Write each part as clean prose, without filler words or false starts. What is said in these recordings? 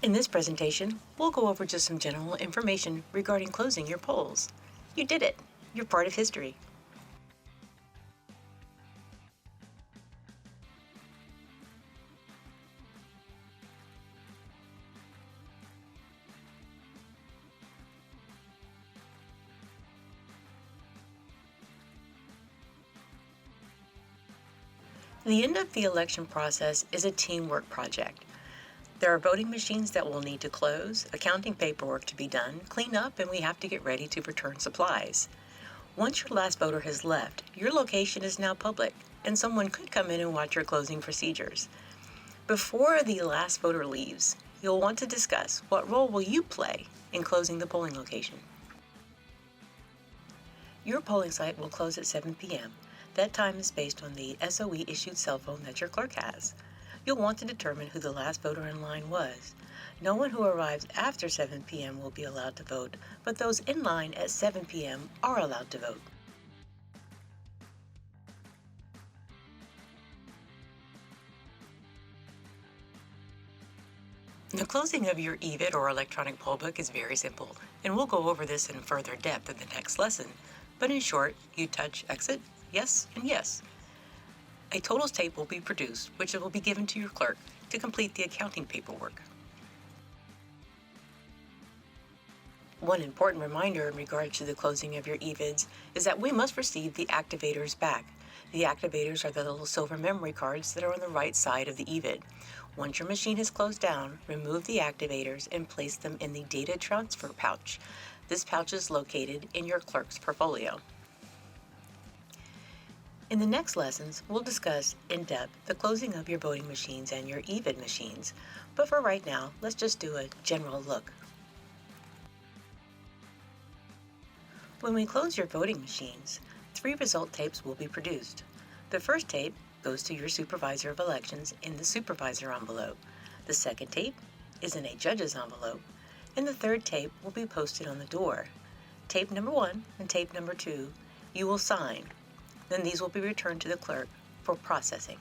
In this presentation, we'll go over just some general information regarding closing your polls. You did it! You're part of history. The end of the election process is a teamwork project. There are voting machines that will need to close, accounting paperwork to be done, clean up, and we have to get ready to return supplies. Once your last voter has left, your location is now public, and someone could come in and watch your closing procedures. Before the last voter leaves, you'll want to discuss what role will you play in closing the polling location. Your polling site will close at 7 p.m. That time is based on the SOE-issued cell phone that your clerk has. You'll want to determine who the last voter in line was. No one who arrives after 7 p.m. will be allowed to vote, but those in line at 7 p.m. are allowed to vote. The closing of your EVID or electronic poll book is very simple, and we'll go over this in further depth in the next lesson. But in short, you touch exit, yes, and yes. A totals tape will be produced, which will be given to your clerk to complete the accounting paperwork. One important reminder in regards to the closing of your EVIDs is that we must receive the activators back. The activators are the little silver memory cards that are on the right side of the EVID. Once your machine is closed down, remove the activators and place them in the data transfer pouch. This pouch is located in your clerk's portfolio. In the next lessons, we'll discuss in depth the closing of your voting machines and your EVID machines. But for right now, let's just do a general look. When we close your voting machines, 3 result tapes will be produced. The first tape goes to your supervisor of elections in the supervisor envelope. The second tape is in a judge's envelope, and the third tape will be posted on the door. Tape number 1 and tape number 2 you will sign. Then these will be returned to the clerk for processing.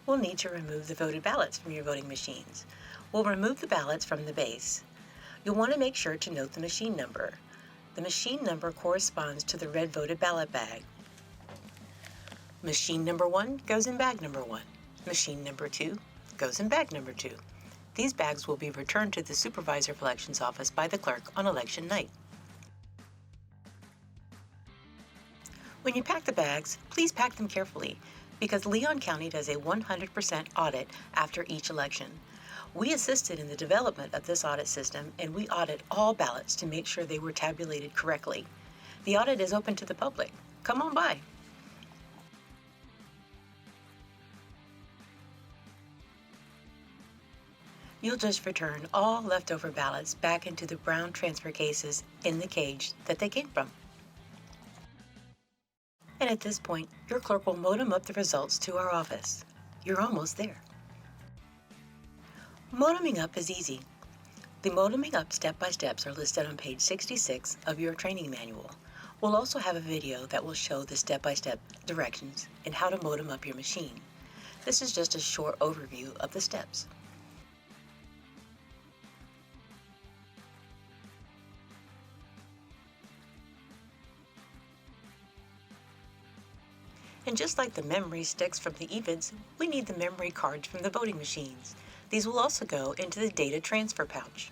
We'll need to remove the voted ballots from your voting machines. We'll remove the ballots from the base. You'll want to make sure to note the machine number. The machine number corresponds to the red voted ballot bag. Machine number 1 goes in bag number 1. Machine number 2 goes in bag number 2. These bags will be returned to the Supervisor of Elections office by the clerk on election night. When you pack the bags, please pack them carefully because Leon County does a 100% audit after each election. We assisted in the development of this audit system, and we audit all ballots to make sure they were tabulated correctly. The audit is open to the public. Come on by. You'll just return all leftover ballots back into the brown transfer cases in the cage that they came from. And at this point, your clerk will modem up the results to our office. You're almost there. Modeming up is easy. The modeming up step-by-steps are listed on page 66 of your training manual. We'll also have a video that will show the step-by-step directions and how to modem up your machine. This is just a short overview of the steps. And just like the memory sticks from the EVIDs, we need the memory cards from the voting machines. These will also go into the data transfer pouch.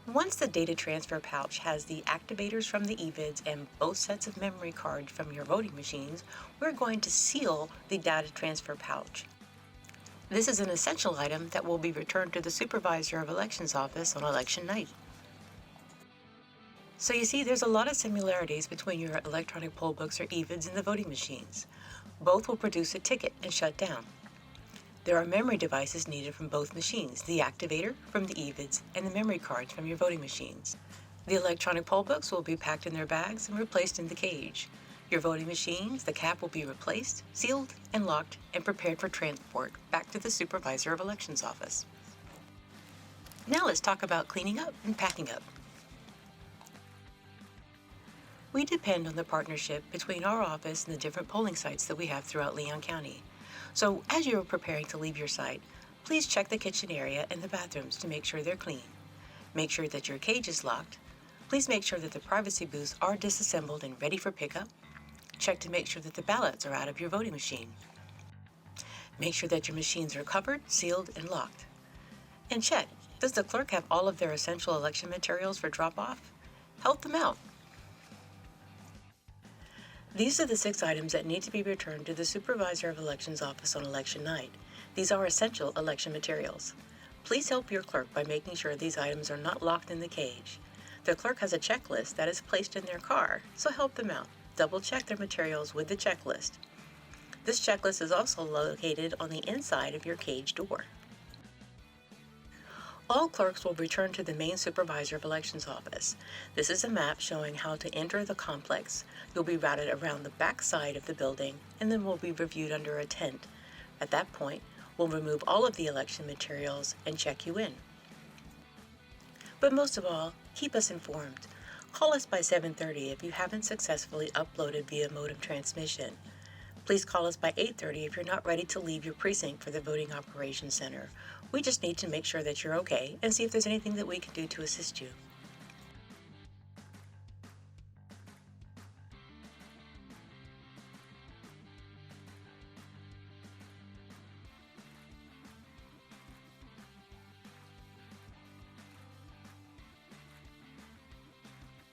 Once the data transfer pouch has the activators from the EVIDs and both sets of memory cards from your voting machines, we're going to seal the data transfer pouch. This is an essential item that will be returned to the Supervisor of Elections office on election night. So you see, there's a lot of similarities between your electronic poll books or EVIDs and the voting machines. Both will produce a ticket and shut down. There are memory devices needed from both machines, the activator from the EVIDs and the memory cards from your voting machines. The electronic poll books will be packed in their bags and replaced in the cage. Your voting machines, the cap will be replaced, sealed, and locked, and prepared for transport back to the Supervisor of Elections office. Now let's talk about cleaning up and packing up. We depend on the partnership between our office and the different polling sites that we have throughout Leon County. So as you are preparing to leave your site, please check the kitchen area and the bathrooms to make sure they're clean. Make sure that your cage is locked. Please make sure that the privacy booths are disassembled and ready for pickup. Check to make sure that the ballots are out of your voting machine. Make sure that your machines are covered, sealed, and locked. And check, does the clerk have all of their essential election materials for drop-off? Help them out. These are the 6 items that need to be returned to the Supervisor of Elections office on election night. These are essential election materials. Please help your clerk by making sure these items are not locked in the cage. The clerk has a checklist that is placed in their car, so help them out. Double-check their materials with the checklist. This checklist is also located on the inside of your cage door. All clerks will return to the main Supervisor of Elections office. This is a map showing how to enter the complex. You'll be routed around the back side of the building and then will be reviewed under a tent. At that point, we'll remove all of the election materials and check you in. But most of all, keep us informed. Call us by 7:30 if you haven't successfully uploaded via modem transmission. Please call us by 8:30 if you're not ready to leave your precinct for the Voting Operations Center. We just need to make sure that you're okay and see if there's anything that we can do to assist you.